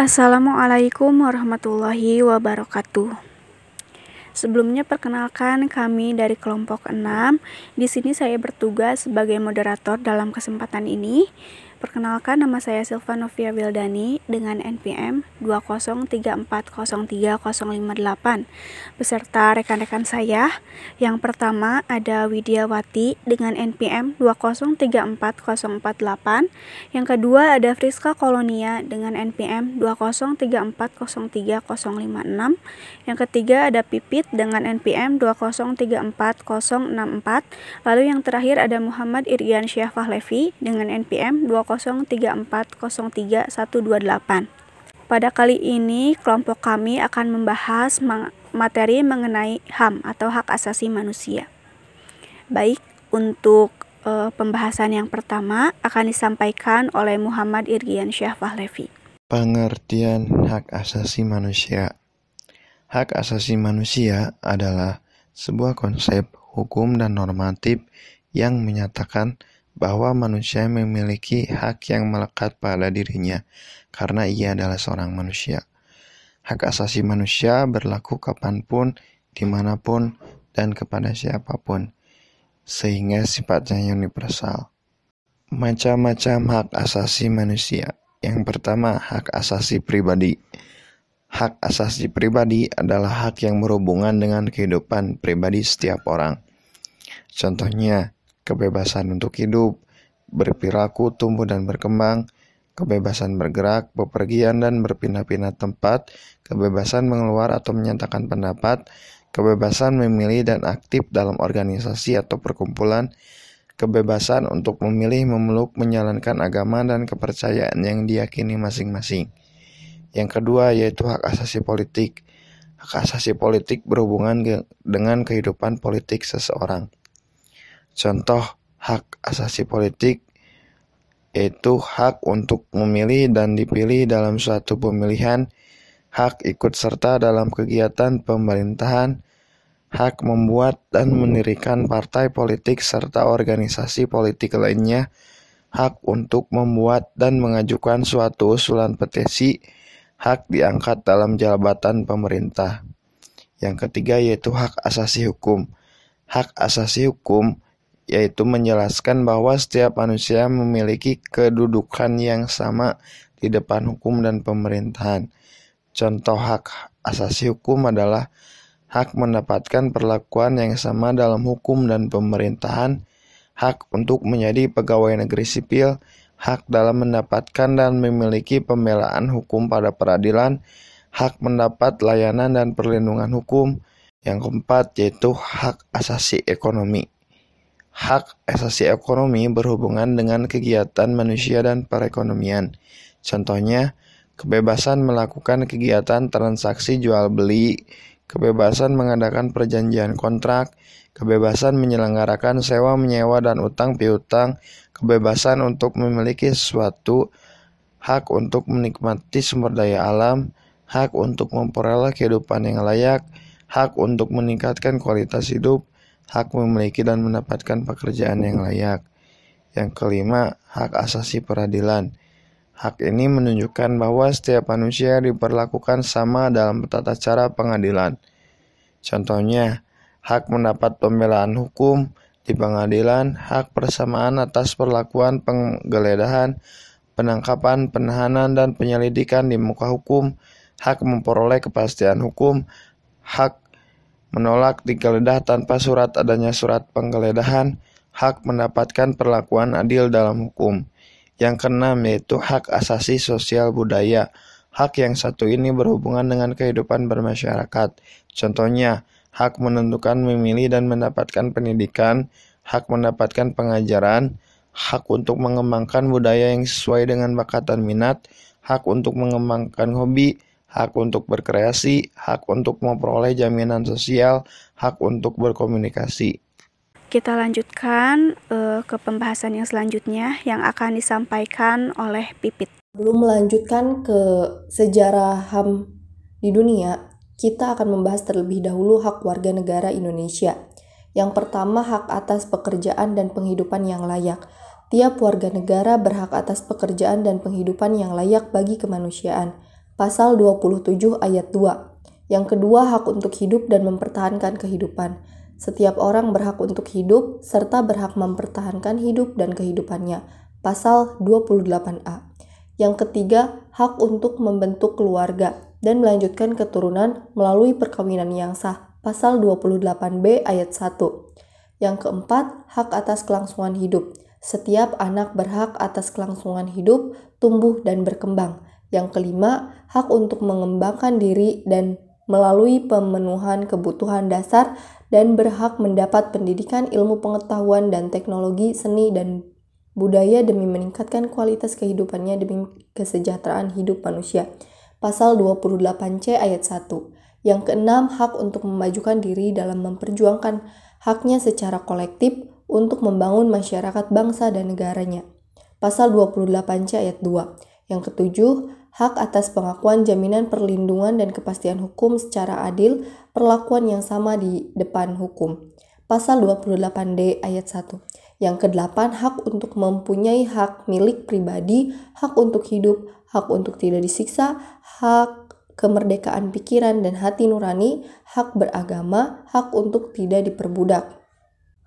Assalamualaikum warahmatullahi wabarakatuh. Sebelumnya perkenalkan kami dari kelompok 6. Di sini saya bertugas sebagai moderator dalam kesempatan ini. Perkenalkan, nama saya Silva Novia Wildani dengan NPM 203403058 beserta rekan-rekan saya. Yang pertama ada Widiawati dengan NPM 2034048. Yang kedua ada Friska Kolonia dengan NPM 203403056. Yang ketiga ada Pipit dengan NPM 2034064. Lalu yang terakhir ada Muhammad Iryansyah Fahlevi dengan NPM 203403128. Pada kali ini kelompok kami akan membahas materi mengenai HAM atau hak asasi manusia. Baik, untuk pembahasan yang pertama akan disampaikan oleh Muhammad Iryansyah Fahlevi. Pengertian hak asasi manusia. Hak asasi manusia adalah sebuah konsep hukum dan normatif yang menyatakan bahwa manusia memiliki hak yang melekat pada dirinya karena ia adalah seorang manusia. Hak asasi manusia berlaku kapanpun, dimanapun, dan kepada siapapun, sehingga sifatnya universal. Macam-macam hak asasi manusia. Yang pertama, hak asasi pribadi. Hak asasi pribadi adalah hak yang berhubungan dengan kehidupan pribadi setiap orang. Contohnya, kebebasan untuk hidup, berperilaku, tumbuh dan berkembang, kebebasan bergerak, bepergian dan berpindah-pindah tempat, kebebasan mengeluar atau menyatakan pendapat, kebebasan memilih dan aktif dalam organisasi atau perkumpulan, kebebasan untuk memilih, memeluk, menjalankan agama dan kepercayaan yang diyakini masing-masing. Yang kedua yaitu hak asasi politik. Hak asasi politik berhubungan dengan kehidupan politik seseorang. Contoh hak asasi politik yaitu hak untuk memilih dan dipilih dalam suatu pemilihan, hak ikut serta dalam kegiatan pemerintahan, hak membuat dan mendirikan partai politik serta organisasi politik lainnya, hak untuk membuat dan mengajukan suatu usulan petisi, hak diangkat dalam jabatan pemerintah. Yang ketiga yaitu hak asasi hukum. Hak asasi hukum yaitu menjelaskan bahwa setiap manusia memiliki kedudukan yang sama di depan hukum dan pemerintahan. Contoh hak asasi hukum adalah hak mendapatkan perlakuan yang sama dalam hukum dan pemerintahan, hak untuk menjadi pegawai negeri sipil, hak dalam mendapatkan dan memiliki pembelaan hukum pada peradilan, hak mendapat layanan dan perlindungan hukum. Yang keempat yaitu hak asasi ekonomi. Hak asasi ekonomi berhubungan dengan kegiatan manusia dan perekonomian. Contohnya, kebebasan melakukan kegiatan transaksi jual beli, kebebasan mengadakan perjanjian kontrak, kebebasan menyelenggarakan sewa menyewa dan utang piutang, kebebasan untuk memiliki sesuatu, hak untuk menikmati sumber daya alam, hak untuk memperoleh kehidupan yang layak, hak untuk meningkatkan kualitas hidup, hak memiliki dan mendapatkan pekerjaan yang layak. Yang kelima, hak asasi peradilan. Hak ini menunjukkan bahwa setiap manusia diperlakukan sama dalam tata cara pengadilan. Contohnya, hak mendapat pembelaan hukum di pengadilan, hak persamaan atas perlakuan penggeledahan, penangkapan, penahanan, dan penyelidikan di muka hukum, hak memperoleh kepastian hukum, hak menolak digeledah tanpa surat adanya surat penggeledahan, hak mendapatkan perlakuan adil dalam hukum. Yang keenam yaitu hak asasi sosial budaya. Hak yang satu ini berhubungan dengan kehidupan bermasyarakat. Contohnya, hak menentukan, memilih dan mendapatkan pendidikan, hak mendapatkan pengajaran, hak untuk mengembangkan budaya yang sesuai dengan bakat dan minat, hak untuk mengembangkan hobi, hak untuk berkreasi, hak untuk memperoleh jaminan sosial, hak untuk berkomunikasi. Kita lanjutkan ke pembahasan yang selanjutnya yang akan disampaikan oleh Pipit. Belum melanjutkan ke sejarah HAM di dunia, kita akan membahas terlebih dahulu hak warga negara Indonesia. Yang pertama, hak atas pekerjaan dan penghidupan yang layak. Tiap warga negara berhak atas pekerjaan dan penghidupan yang layak bagi kemanusiaan. Pasal 27 ayat 2. Yang kedua, hak untuk hidup dan mempertahankan kehidupan. Setiap orang berhak untuk hidup serta berhak mempertahankan hidup dan kehidupannya. Pasal 28A. Yang ketiga, hak untuk membentuk keluarga dan melanjutkan keturunan melalui perkawinan yang sah. Pasal 28B ayat 1. Yang keempat, hak atas kelangsungan hidup. Setiap anak berhak atas kelangsungan hidup, tumbuh, dan berkembang. Yang kelima, hak untuk mengembangkan diri dan melalui pemenuhan kebutuhan dasar dan berhak mendapat pendidikan ilmu pengetahuan dan teknologi, seni, dan budaya demi meningkatkan kualitas kehidupannya demi kesejahteraan hidup manusia. Pasal 28C ayat 1. Yang keenam, hak untuk memajukan diri dalam memperjuangkan haknya secara kolektif untuk membangun masyarakat bangsa dan negaranya. Pasal 28C ayat 2. Yang ketujuh, hak atas pengakuan jaminan perlindungan dan kepastian hukum secara adil, perlakuan yang sama di depan hukum. Pasal 28D ayat 1. Yang kedelapan, hak untuk mempunyai hak milik pribadi, hak untuk hidup, hak untuk tidak disiksa, hak kemerdekaan pikiran dan hati nurani, hak beragama, hak untuk tidak diperbudak,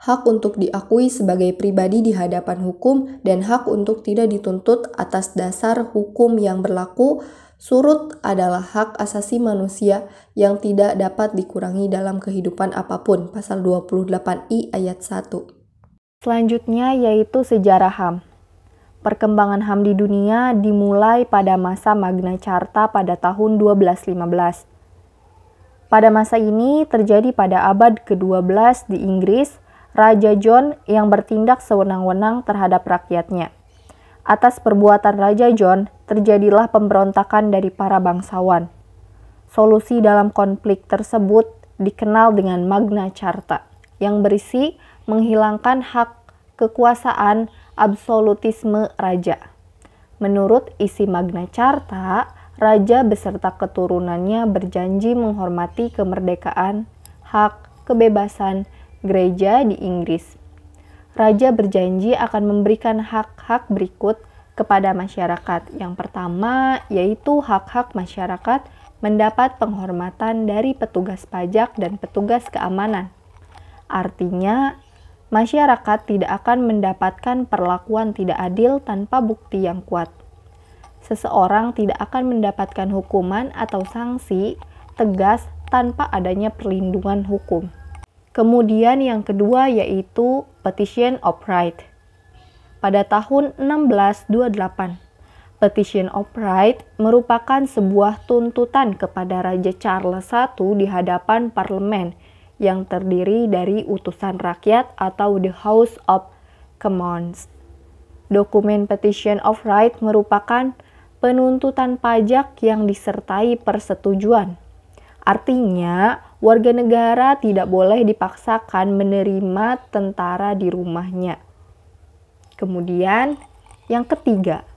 hak untuk diakui sebagai pribadi di hadapan hukum, dan hak untuk tidak dituntut atas dasar hukum yang berlaku. Surut adalah hak asasi manusia yang tidak dapat dikurangi dalam kehidupan apapun. Pasal 28I ayat 1. Selanjutnya yaitu sejarah HAM. Perkembangan HAM di dunia dimulai pada masa Magna Carta pada tahun 1215. Pada masa ini terjadi pada abad ke-12 di Inggris, Raja John yang bertindak sewenang-wenang terhadap rakyatnya. Atas perbuatan Raja John, terjadilah pemberontakan dari para bangsawan. Solusi dalam konflik tersebut dikenal dengan Magna Carta, yang berisi menghilangkan hak kekuasaan absolutisme raja. Menurut isi Magna Carta, raja beserta keturunannya berjanji menghormati kemerdekaan, hak, kebebasan gereja di Inggris. Raja berjanji akan memberikan hak-hak berikut kepada masyarakat. Yang pertama yaitu hak-hak masyarakat mendapat penghormatan dari petugas pajak dan petugas keamanan. Artinya, masyarakat tidak akan mendapatkan perlakuan tidak adil tanpa bukti yang kuat. Seseorang tidak akan mendapatkan hukuman atau sanksi tegas tanpa adanya perlindungan hukum. Kemudian yang kedua yaitu Petition of Right. Pada tahun 1628, Petition of Right merupakan sebuah tuntutan kepada Raja Charles I di hadapan parlemen yang terdiri dari utusan rakyat atau the House of Commons. Dokumen Petition of Right merupakan penuntutan pajak yang disertai persetujuan. Artinya, warga negara tidak boleh dipaksakan menerima tentara di rumahnya. Kemudian, yang ketiga,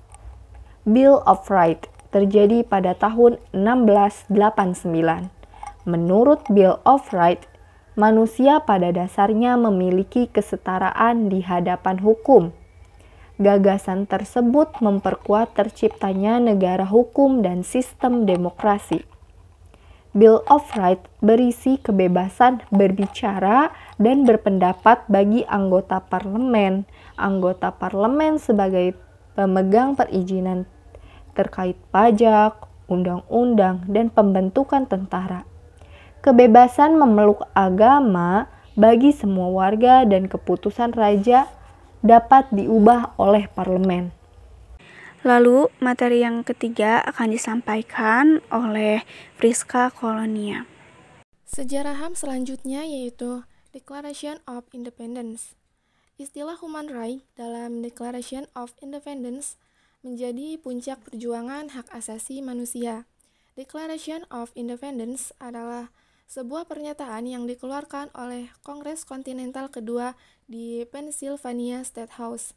Bill of Rights terjadi pada tahun 1689. Menurut Bill of Rights, manusia pada dasarnya memiliki kesetaraan di hadapan hukum. Gagasan tersebut memperkuat terciptanya negara hukum dan sistem demokrasi. Bill of Rights berisi kebebasan berbicara dan berpendapat bagi anggota parlemen. Anggota parlemen sebagai pemegang perizinan terkait pajak, undang-undang, dan pembentukan tentara. Kebebasan memeluk agama bagi semua warga dan keputusan raja dapat diubah oleh parlemen. Lalu, materi yang ketiga akan disampaikan oleh Friska Kolonia. Sejarah HAM selanjutnya yaitu Declaration of Independence. Istilah human right dalam Declaration of Independence menjadi puncak perjuangan hak asasi manusia. Declaration of Independence adalah sebuah pernyataan yang dikeluarkan oleh Kongres Kontinental Kedua di Pennsylvania State House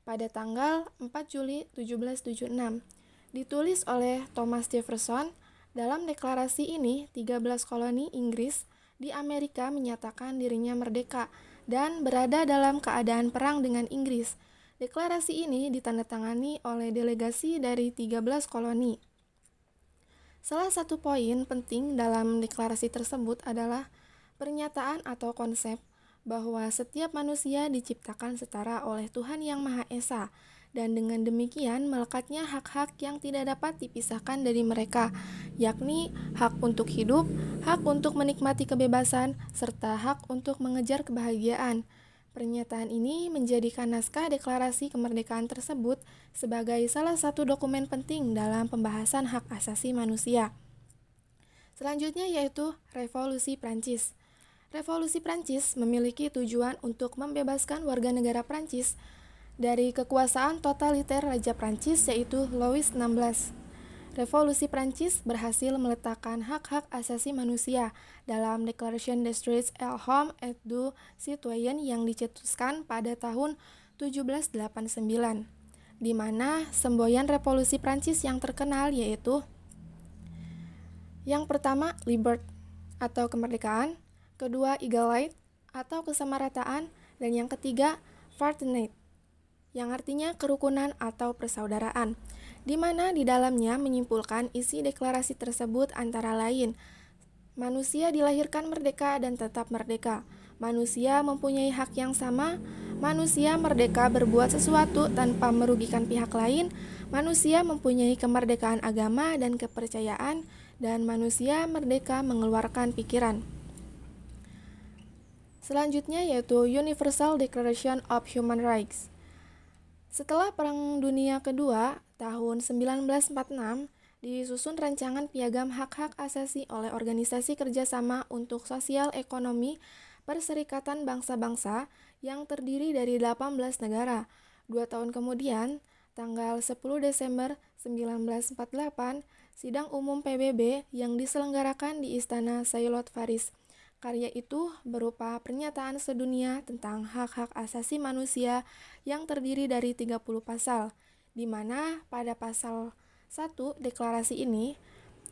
pada tanggal 4 Juli 1776. Ditulis oleh Thomas Jefferson. Dalam deklarasi ini, 13 koloni Inggris di Amerika menyatakan dirinya merdeka dan berada dalam keadaan perang dengan Inggris. Deklarasi ini ditandatangani oleh delegasi dari 13 koloni. Salah satu poin penting dalam deklarasi tersebut adalah pernyataan atau konsep bahwa setiap manusia diciptakan setara oleh Tuhan Yang Maha Esa, dan dengan demikian melekatnya hak-hak yang tidak dapat dipisahkan dari mereka, yakni hak untuk hidup, hak untuk menikmati kebebasan, serta hak untuk mengejar kebahagiaan. Pernyataan ini menjadikan naskah deklarasi kemerdekaan tersebut sebagai salah satu dokumen penting dalam pembahasan hak asasi manusia. Selanjutnya yaitu Revolusi Prancis. Revolusi Prancis memiliki tujuan untuk membebaskan warga negara Prancis dari kekuasaan totaliter Raja Prancis yaitu Louis XVI. Revolusi Prancis berhasil meletakkan hak-hak asasi manusia dalam Declaration des Droits et Hommes et du Citoyen yang dicetuskan pada tahun 1789, di mana semboyan revolusi Prancis yang terkenal yaitu yang pertama liberté atau kemerdekaan, kedua égalité atau kesamarataan, dan yang ketiga fraternité yang artinya kerukunan atau persaudaraan, di mana di dalamnya menyimpulkan isi deklarasi tersebut antara lain, manusia dilahirkan merdeka dan tetap merdeka, manusia mempunyai hak yang sama, manusia merdeka berbuat sesuatu tanpa merugikan pihak lain, manusia mempunyai kemerdekaan agama dan kepercayaan, dan manusia merdeka mengeluarkan pikiran. Selanjutnya yaitu Universal Declaration of Human Rights. Setelah Perang Dunia Kedua tahun 1946, disusun rancangan piagam hak-hak asasi oleh Organisasi Kerjasama untuk Sosial Ekonomi Perserikatan Bangsa-Bangsa yang terdiri dari 18 negara. 2 tahun kemudian, tanggal 10 Desember 1948, sidang umum PBB yang diselenggarakan di Istana Sailot Paris. Karya itu berupa pernyataan sedunia tentang hak-hak asasi manusia yang terdiri dari 30 pasal, di mana pada pasal 1 deklarasi ini,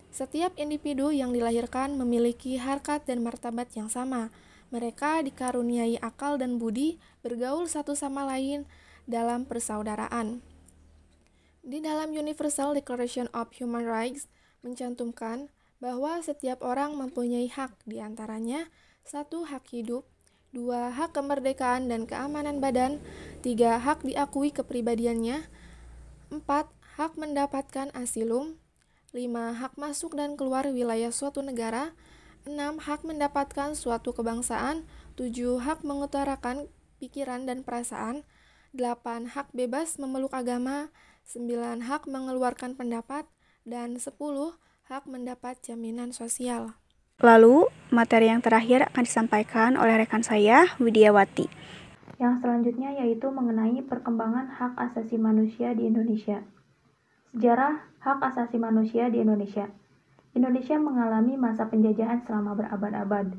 setiap individu yang dilahirkan memiliki harkat dan martabat yang sama. Mereka dikaruniai akal dan budi, bergaul satu sama lain dalam persaudaraan. Di dalam Universal Declaration of Human Rights mencantumkan bahwa setiap orang mempunyai hak, diantaranya 1. Hak hidup, 2. Hak kemerdekaan dan keamanan badan, 3. Hak diakui kepribadiannya, 4. Hak mendapatkan asilum, 5. Hak masuk dan keluar wilayah suatu negara, 6. Hak mendapatkan suatu kebangsaan, 7. Hak mengutarakan pikiran dan perasaan, 8. Hak bebas memeluk agama, 9. Hak mengeluarkan pendapat, dan 10. Hak mendapat jaminan sosial. Lalu, materi yang terakhir akan disampaikan oleh rekan saya, Widiawati. Yang selanjutnya yaitu mengenai perkembangan hak asasi manusia di Indonesia. Sejarah hak asasi manusia di Indonesia. Indonesia mengalami masa penjajahan selama berabad-abad,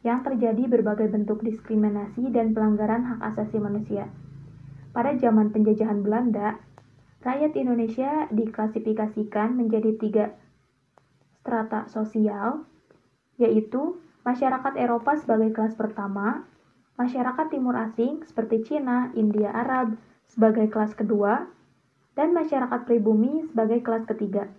yang terjadi berbagai bentuk diskriminasi dan pelanggaran hak asasi manusia. Pada zaman penjajahan Belanda, rakyat Indonesia diklasifikasikan menjadi 3 strata sosial, yaitu masyarakat Eropa sebagai kelas pertama, masyarakat timur asing seperti Cina, India, Arab sebagai kelas kedua, dan masyarakat pribumi sebagai kelas ketiga.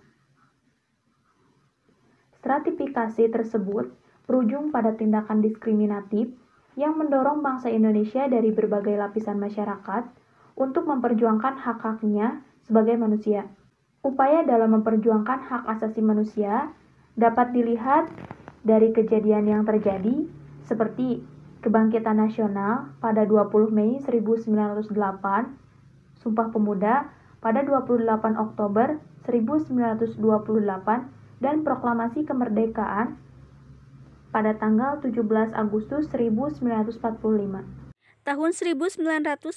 Stratifikasi tersebut berujung pada tindakan diskriminatif yang mendorong bangsa Indonesia dari berbagai lapisan masyarakat untuk memperjuangkan hak-haknya sebagai manusia. Upaya dalam memperjuangkan hak asasi manusia dapat dilihat dari kejadian yang terjadi seperti Kebangkitan Nasional pada 20 Mei 1908, Sumpah Pemuda pada 28 Oktober 1928, dan Proklamasi Kemerdekaan pada tanggal 17 Agustus 1945. Tahun 1993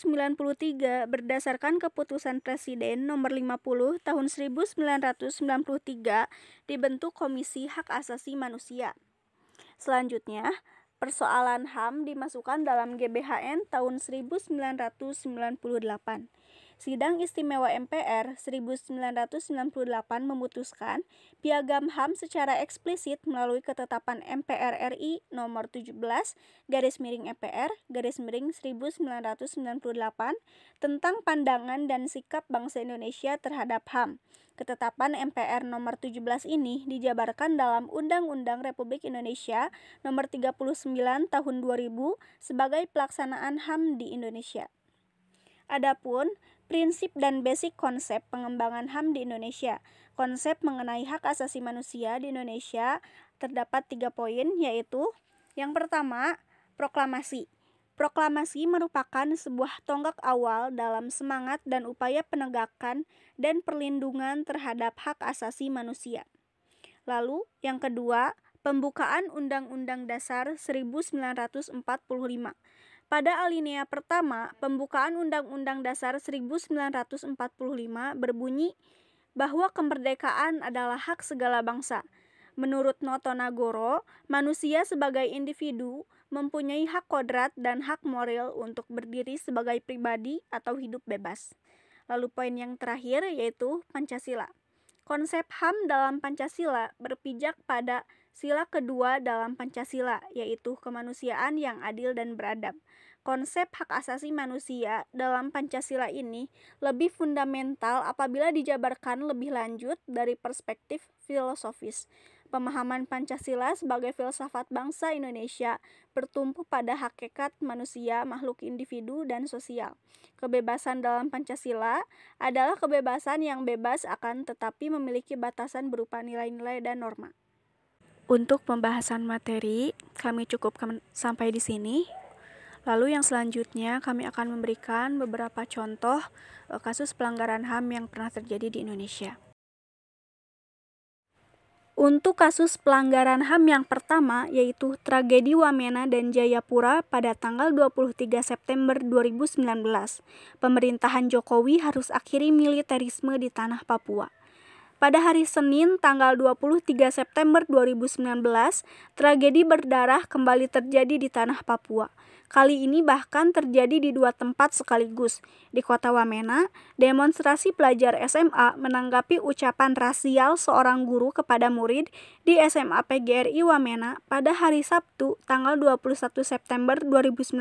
berdasarkan keputusan Presiden nomor 50 tahun 1993 dibentuk Komisi Hak Asasi Manusia. Selanjutnya, persoalan HAM dimasukkan dalam GBHN tahun 1998. Sidang Istimewa MPR 1998 memutuskan Piagam HAM secara eksplisit melalui ketetapan MPR RI nomor 17/MPR/1998 tentang pandangan dan sikap bangsa Indonesia terhadap HAM. Ketetapan MPR nomor 17 ini dijabarkan dalam Undang-Undang Republik Indonesia nomor 39 tahun 2000 sebagai pelaksanaan HAM di Indonesia. Adapun prinsip dan basic konsep pengembangan HAM di Indonesia. Konsep mengenai hak asasi manusia di Indonesia terdapat 3 poin, yaitu yang pertama, proklamasi. Proklamasi merupakan sebuah tonggak awal dalam semangat dan upaya penegakan dan perlindungan terhadap hak asasi manusia. Lalu, yang kedua, pembukaan Undang-Undang Dasar 1945. Pada alinea pertama, pembukaan Undang-Undang Dasar 1945 berbunyi bahwa kemerdekaan adalah hak segala bangsa. Menurut Noto Nagoro, manusia sebagai individu mempunyai hak kodrat dan hak moral untuk berdiri sebagai pribadi atau hidup bebas. Lalu poin yang terakhir yaitu Pancasila. Konsep HAM dalam Pancasila berpijak pada sila kedua dalam Pancasila, yaitu kemanusiaan yang adil dan beradab. Konsep hak asasi manusia dalam Pancasila ini lebih fundamental apabila dijabarkan lebih lanjut dari perspektif filosofis. Pemahaman Pancasila sebagai filsafat bangsa Indonesia bertumpu pada hakikat manusia, makhluk individu, dan sosial. Kebebasan dalam Pancasila adalah kebebasan yang bebas akan tetapi memiliki batasan berupa nilai-nilai dan norma. Untuk pembahasan materi, kami cukupkan sampai di sini. Lalu yang selanjutnya kami akan memberikan beberapa contoh kasus pelanggaran HAM yang pernah terjadi di Indonesia. Untuk kasus pelanggaran HAM yang pertama yaitu tragedi Wamena dan Jayapura pada tanggal 23 September 2019. Pemerintahan Jokowi harus akhiri militerisme di tanah Papua. Pada hari Senin tanggal 23 September 2019, tragedi berdarah kembali terjadi di tanah Papua. Kali ini bahkan terjadi di 2 tempat sekaligus. Di kota Wamena, demonstrasi pelajar SMA menanggapi ucapan rasial seorang guru kepada murid di SMA PGRI Wamena pada hari Sabtu tanggal 21 September 2019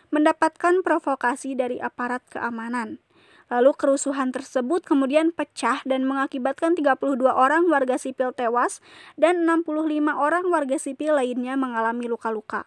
mendapatkan provokasi dari aparat keamanan. Lalu kerusuhan tersebut kemudian pecah dan mengakibatkan 32 orang warga sipil tewas dan 65 orang warga sipil lainnya mengalami luka-luka.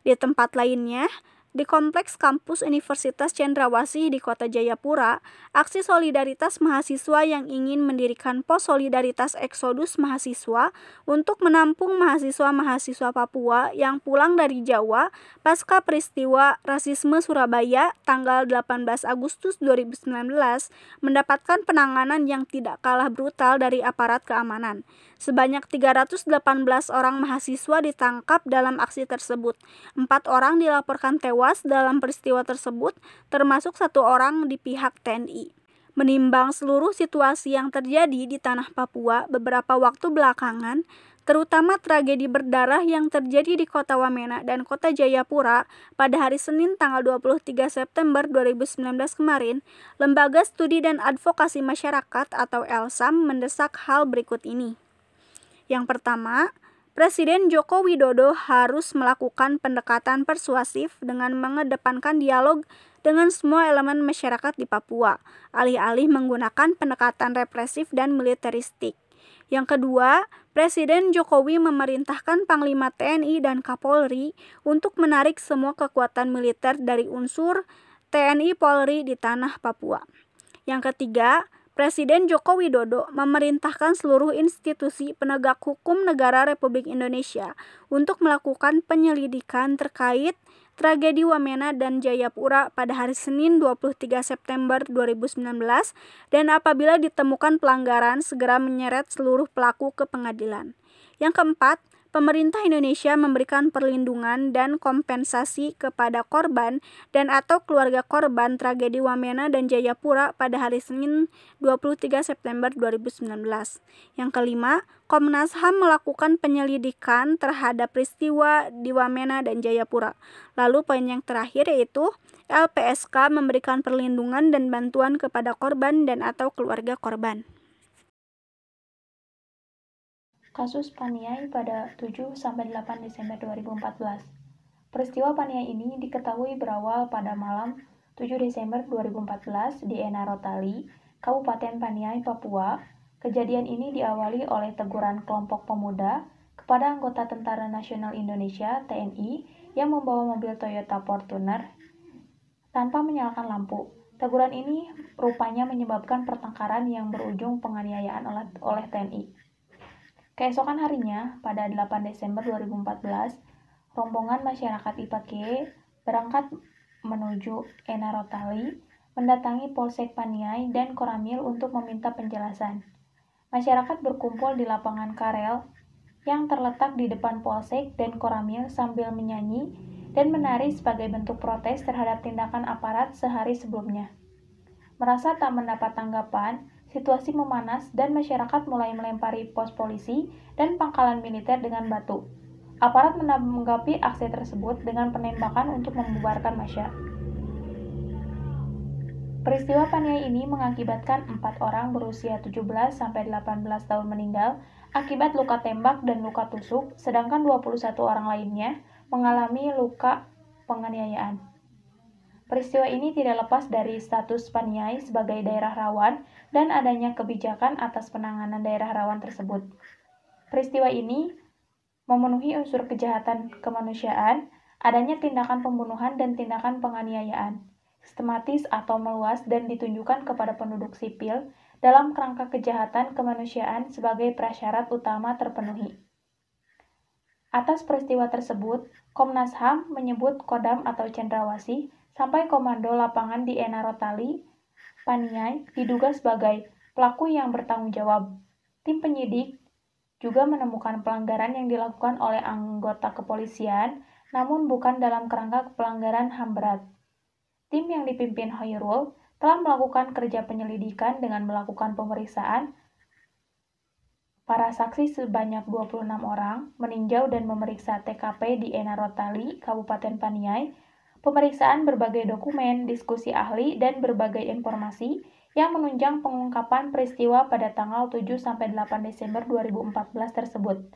Di tempat lainnya, di kompleks kampus Universitas Cendrawasih di Kota Jayapura, aksi solidaritas mahasiswa yang ingin mendirikan pos solidaritas eksodus mahasiswa untuk menampung mahasiswa-mahasiswa Papua yang pulang dari Jawa pasca peristiwa rasisme Surabaya tanggal 18 Agustus 2019 mendapatkan penanganan yang tidak kalah brutal dari aparat keamanan. Sebanyak 318 orang mahasiswa ditangkap dalam aksi tersebut. 4 orang dilaporkan tewas dalam peristiwa tersebut, termasuk 1 orang di pihak TNI. Menimbang seluruh situasi yang terjadi di tanah Papua beberapa waktu belakangan, terutama tragedi berdarah yang terjadi di kota Wamena dan kota Jayapura pada hari Senin tanggal 23 September 2019 kemarin, Lembaga Studi dan Advokasi Masyarakat atau LSAM mendesak hal berikut ini. Yang pertama, Presiden Joko Widodo harus melakukan pendekatan persuasif dengan mengedepankan dialog dengan semua elemen masyarakat di Papua, alih-alih menggunakan pendekatan represif dan militeristik. Yang kedua, Presiden Jokowi memerintahkan Panglima TNI dan Kapolri untuk menarik semua kekuatan militer dari unsur TNI Polri di tanah Papua. Yang ketiga, Presiden Joko Widodo memerintahkan seluruh institusi penegak hukum negara Republik Indonesia untuk melakukan penyelidikan terkait tragedi Wamena dan Jayapura pada hari Senin 23 September 2019 dan apabila ditemukan pelanggaran segera menyeret seluruh pelaku ke pengadilan. Yang keempat, Pemerintah Indonesia memberikan perlindungan dan kompensasi kepada korban dan atau keluarga korban tragedi Wamena dan Jayapura pada hari Senin 23 September 2019. Yang kelima, Komnas HAM melakukan penyelidikan terhadap peristiwa di Wamena dan Jayapura. Lalu poin yang terakhir yaitu LPSK memberikan perlindungan dan bantuan kepada korban dan atau keluarga korban. Kasus Paniai pada 7-8 Desember 2014. Peristiwa Paniai ini diketahui berawal pada malam 7 Desember 2014 di Enarotali, Kabupaten Paniai, Papua. Kejadian ini diawali oleh teguran kelompok pemuda kepada anggota Tentara Nasional Indonesia (TNI) yang membawa mobil Toyota Fortuner tanpa menyalakan lampu. Teguran ini rupanya menyebabkan pertengkaran yang berujung penganiayaan oleh TNI. Keesokan harinya, pada 8 Desember 2014, rombongan masyarakat IPAKE berangkat menuju Enarotali, mendatangi Polsek Paniai dan Koramil untuk meminta penjelasan. Masyarakat berkumpul di lapangan Karel yang terletak di depan Polsek dan Koramil sambil menyanyi dan menari sebagai bentuk protes terhadap tindakan aparat sehari sebelumnya. Merasa tak mendapat tanggapan, situasi memanas dan masyarakat mulai melempari pos polisi dan pangkalan militer dengan batu. Aparat menanggapi aksi tersebut dengan penembakan untuk membubarkan massa. Peristiwa Paniai ini mengakibatkan 4 orang berusia 17-18 tahun meninggal akibat luka tembak dan luka tusuk, sedangkan 21 orang lainnya mengalami luka penganiayaan. Peristiwa ini tidak lepas dari status Paniai sebagai daerah rawan dan adanya kebijakan atas penanganan daerah rawan tersebut. Peristiwa ini memenuhi unsur kejahatan kemanusiaan, adanya tindakan pembunuhan dan tindakan penganiayaan, sistematis atau meluas dan ditunjukkan kepada penduduk sipil dalam kerangka kejahatan kemanusiaan sebagai prasyarat utama terpenuhi. Atas peristiwa tersebut, Komnas HAM menyebut Kodam atau Cendrawasih sampai Komando Lapangan di Enarotali, Paniai diduga sebagai pelaku yang bertanggung jawab. Tim penyidik juga menemukan pelanggaran yang dilakukan oleh anggota kepolisian, namun bukan dalam kerangka pelanggaran HAM berat. Tim yang dipimpin Hoirul telah melakukan kerja penyelidikan dengan melakukan pemeriksaan para saksi sebanyak 26 orang, meninjau dan memeriksa TKP di Enarotali, Kabupaten Paniai, pemeriksaan berbagai dokumen, diskusi ahli, dan berbagai informasi yang menunjang pengungkapan peristiwa pada tanggal 7-8 Desember 2014 tersebut.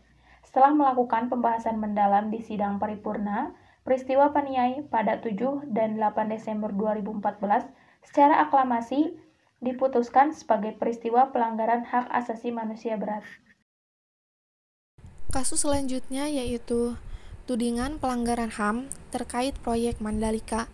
Setelah melakukan pembahasan mendalam di sidang paripurna, peristiwa Paniai pada 7 dan 8 Desember 2014 secara aklamasi diputuskan sebagai peristiwa pelanggaran hak asasi manusia berat. Kasus selanjutnya yaitu tudingan pelanggaran HAM terkait proyek Mandalika.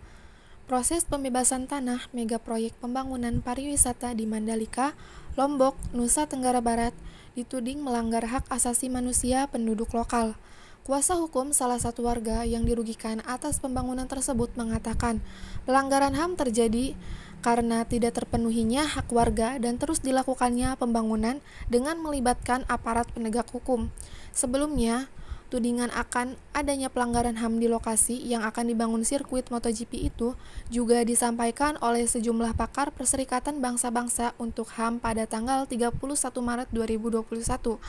Proses pembebasan tanah mega proyek pembangunan pariwisata di Mandalika, Lombok, Nusa Tenggara Barat dituding melanggar hak asasi manusia penduduk lokal. Kuasa hukum salah satu warga yang dirugikan atas pembangunan tersebut mengatakan pelanggaran HAM terjadi karena tidak terpenuhinya hak warga dan terus dilakukannya pembangunan dengan melibatkan aparat penegak hukum. Sebelumnya, tudingan akan adanya pelanggaran HAM di lokasi yang akan dibangun sirkuit MotoGP itu juga disampaikan oleh sejumlah pakar Perserikatan Bangsa-Bangsa untuk HAM pada tanggal 31 Maret 2021.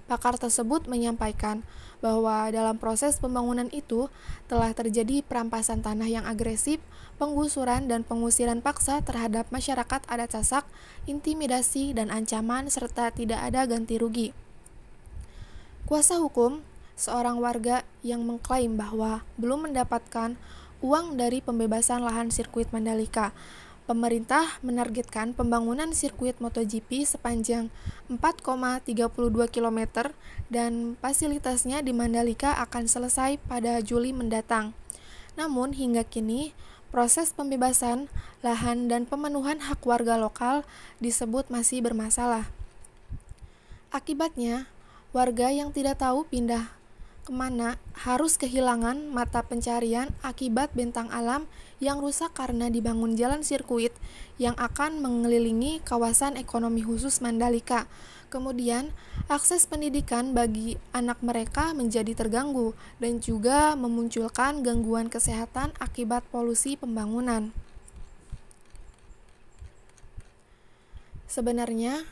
Pakar tersebut menyampaikan bahwa dalam proses pembangunan itu telah terjadi perampasan tanah yang agresif, penggusuran dan pengusiran paksa terhadap masyarakat adat Sasak, intimidasi dan ancaman serta tidak ada ganti rugi. Kuasa hukum seorang warga yang mengklaim bahwa belum mendapatkan uang dari pembebasan lahan sirkuit Mandalika. Pemerintah menargetkan pembangunan sirkuit MotoGP sepanjang 4,32 km dan fasilitasnya di Mandalika akan selesai pada Juli mendatang. Namun hingga kini, proses pembebasan lahan dan pemenuhan hak warga lokal disebut masih bermasalah. Akibatnya, warga yang tidak tahu pindah kemana harus kehilangan mata pencarian akibat bentang alam yang rusak karena dibangun jalan sirkuit yang akan mengelilingi kawasan ekonomi khusus Mandalika. Kemudian, akses pendidikan bagi anak mereka menjadi terganggu dan juga memunculkan gangguan kesehatan akibat polusi pembangunan. Sebenarnya,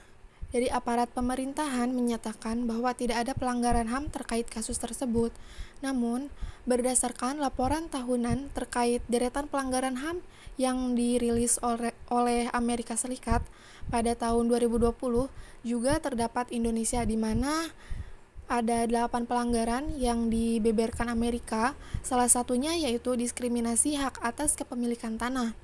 dari aparat pemerintahan menyatakan bahwa tidak ada pelanggaran HAM terkait kasus tersebut. Namun, berdasarkan laporan tahunan terkait deretan pelanggaran HAM yang dirilis oleh Amerika Serikat pada tahun 2020, juga terdapat Indonesia di mana ada 8 pelanggaran yang dibeberkan Amerika, salah satunya yaitu diskriminasi hak atas kepemilikan tanah,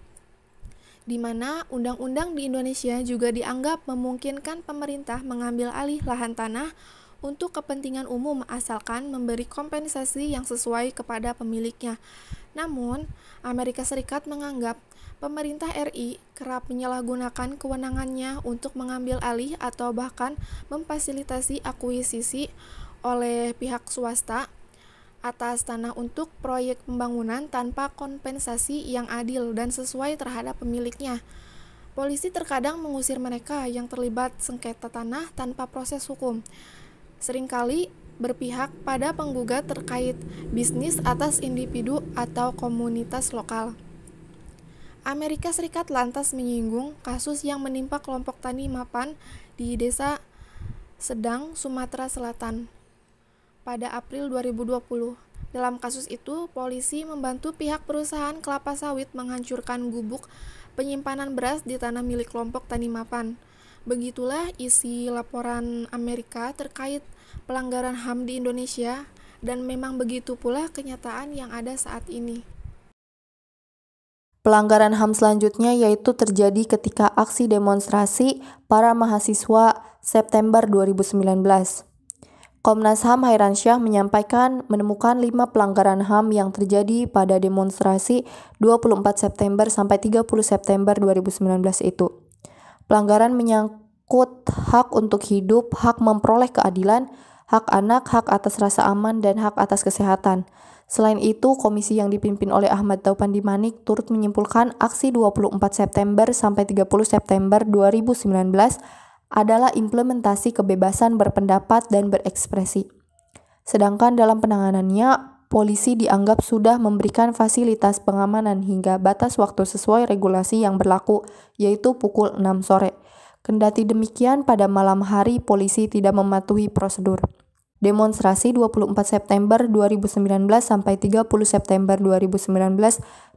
di mana undang-undang di Indonesia juga dianggap memungkinkan pemerintah mengambil alih lahan tanah untuk kepentingan umum asalkan memberi kompensasi yang sesuai kepada pemiliknya. Namun, Amerika Serikat menganggap pemerintah RI kerap menyalahgunakan kewenangannya untuk mengambil alih atau bahkan memfasilitasi akuisisi oleh pihak swasta atas tanah untuk proyek pembangunan tanpa kompensasi yang adil dan sesuai terhadap pemiliknya. Polisi terkadang mengusir mereka yang terlibat sengketa tanah tanpa proses hukum. Seringkali berpihak pada penggugat terkait bisnis atas individu atau komunitas lokal. Amerika Serikat lantas menyinggung kasus yang menimpa kelompok tani mapan di Desa Sedang, Sumatera Selatan pada April 2020. Dalam kasus itu, polisi membantu pihak perusahaan kelapa sawit menghancurkan gubuk penyimpanan beras di tanah milik kelompok tani mapan. Begitulah isi laporan Amerika terkait pelanggaran HAM di Indonesia, dan memang begitu pula kenyataan yang ada saat ini. Pelanggaran HAM selanjutnya yaitu terjadi ketika aksi demonstrasi para mahasiswa September 2019. Komnas HAM Hairyansyah menyampaikan menemukan 5 pelanggaran HAM yang terjadi pada demonstrasi 24 September sampai 30 September 2019 itu. Pelanggaran menyangkut hak untuk hidup, hak memperoleh keadilan, hak anak, hak atas rasa aman, dan hak atas kesehatan. Selain itu, komisi yang dipimpin oleh Ahmad Taufandi Manik turut menyimpulkan aksi 24 September sampai 30 September 2019 adalah implementasi kebebasan berpendapat dan berekspresi. Sedangkan dalam penanganannya, polisi dianggap sudah memberikan fasilitas pengamanan hingga batas waktu sesuai regulasi yang berlaku, yaitu pukul 6 sore. Kendati demikian, pada malam hari polisi tidak mematuhi prosedur. Demonstrasi 24 September 2019 sampai 30 September 2019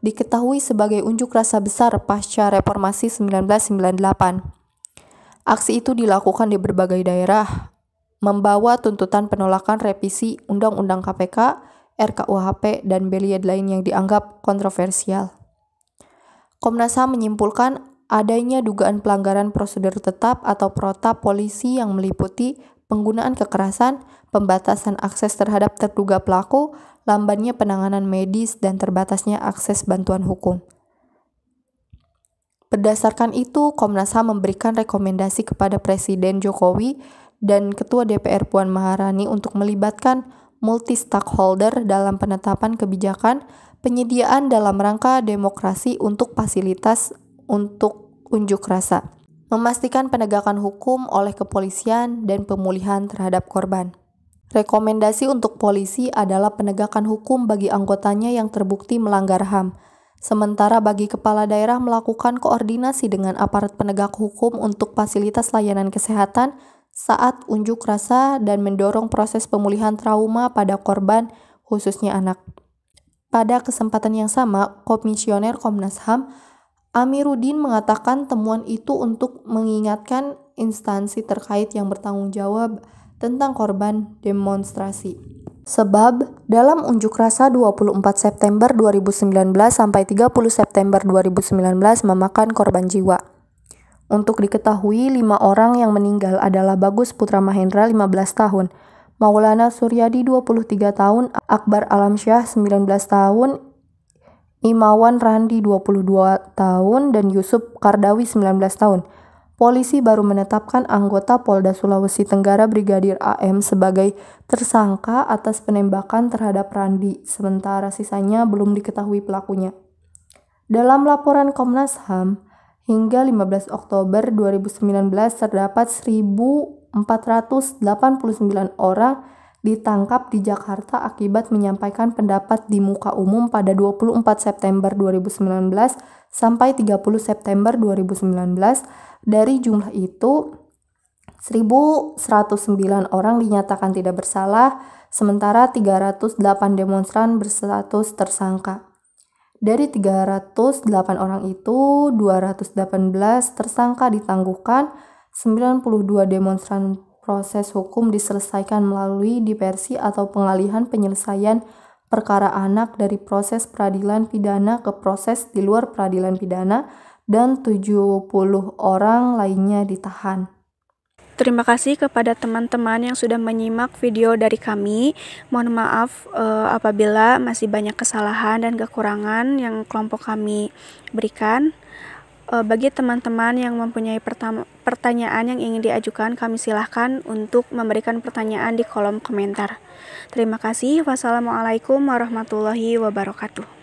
diketahui sebagai unjuk rasa besar pasca reformasi 1998. Aksi itu dilakukan di berbagai daerah, membawa tuntutan penolakan revisi Undang-Undang KPK, RKUHP, dan beliad lain yang dianggap kontroversial. Komnas HAM menyimpulkan adanya dugaan pelanggaran prosedur tetap atau protap polisi yang meliputi penggunaan kekerasan, pembatasan akses terhadap terduga pelaku, lambannya penanganan medis, dan terbatasnya akses bantuan hukum. Berdasarkan itu, Komnas HAM memberikan rekomendasi kepada Presiden Jokowi dan Ketua DPR Puan Maharani untuk melibatkan multi-stakeholder dalam penetapan kebijakan penyediaan dalam rangka demokrasi untuk fasilitas untuk unjuk rasa, memastikan penegakan hukum oleh kepolisian dan pemulihan terhadap korban. Rekomendasi untuk polisi adalah penegakan hukum bagi anggotanya yang terbukti melanggar HAM, sementara bagi kepala daerah melakukan koordinasi dengan aparat penegak hukum untuk fasilitas layanan kesehatan saat unjuk rasa dan mendorong proses pemulihan trauma pada korban, khususnya anak. Pada kesempatan yang sama, Komisioner Komnas HAM Amiruddin mengatakan temuan itu untuk mengingatkan instansi terkait yang bertanggung jawab tentang korban demonstrasi. Sebab dalam unjuk rasa 24 September 2019 sampai 30 September 2019 memakan korban jiwa. Untuk diketahui, 5 orang yang meninggal adalah Bagus Putra Mahendra 15 tahun, Maulana Suryadi 23 tahun, Akbar Alamsyah 19 tahun, Imawan Randi 22 tahun, dan Yusuf Kardawi 19 tahun. polisi baru menetapkan anggota Polda Sulawesi Tenggara Brigadir AM sebagai tersangka atas penembakan terhadap Randi, sementara sisanya belum diketahui pelakunya. Dalam laporan Komnas HAM, hingga 15 Oktober 2019 terdapat 1.489 orang ditangkap di Jakarta akibat menyampaikan pendapat di muka umum pada 24 September 2019 sampai 30 September 2019. Dari jumlah itu, 1.109 orang dinyatakan tidak bersalah, sementara 308 demonstran berstatus tersangka. Dari 308 orang itu, 218 tersangka ditangguhkan, 92 demonstran proses hukum diselesaikan melalui diversi atau pengalihan penyelesaian perkara anak dari proses peradilan pidana ke proses di luar peradilan pidana, dan 70 orang lainnya ditahan. Terima kasih kepada teman-teman yang sudah menyimak video dari kami. Mohon maaf apabila masih banyak kesalahan dan kekurangan yang kelompok kami berikan. Bagi teman-teman yang mempunyai pertanyaan yang ingin diajukan, kami silahkan untuk memberikan pertanyaan di kolom komentar. Terima kasih. Wassalamualaikum warahmatullahi wabarakatuh.